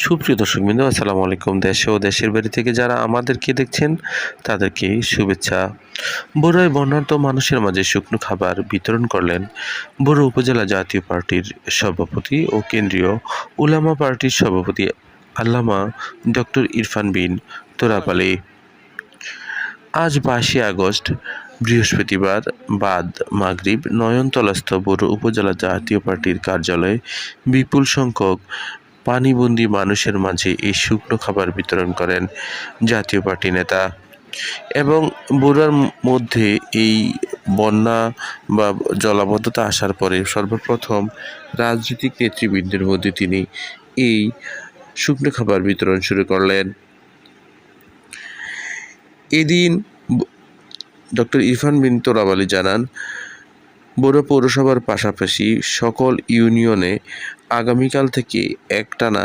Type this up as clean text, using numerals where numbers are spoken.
সুপ্রিয় দর্শকবৃন্দ, আসসালামু আলাইকুম। দেশে ও দেশের বাইরে থেকে যারা আমাদেরকে দেখছেন তাদেরকে শুভেচ্ছা। বগুড়ায় বন্যার্ত মানুষের মাঝে শুকনো খাবার বিতরণ করলেন বগুড়া উপজেলা জাতীয় পার্টির সভাপতি ও কেন্দ্রীয় উলামা পার্টির সভাপতি আল্লামা ডক্টর ইরফান বিন তোরাব আলী। আজ 22 আগস্ট বৃহস্পতিবার বাদ মাগরিব নয়নতলাস্থ বগুড়া উপজেলা জাতীয় পার্টির কার্যালয়ে বিপুল সংখ্যক পানিবন্দী মানুষের মাঝে এই শুকনো খাবার বিতরণ করেন জাতীয় পার্টি নেতা। এবং বগুড়ার মধ্যে এই বন্যা বা জলাবদ্ধতা আসার পরে সর্বপ্রথম রাজনৈতিক নেতৃবৃন্দের মধ্যে তিনি এই শুকনো খাবার বিতরণ শুরু করলেন। এদিন ডক্টর ইরফান বিন তোরাব আলী জানান, বগুড়া পৌরসভার পাশাপাশি সকল ইউনিয়নে আগামীকাল থেকে একটানা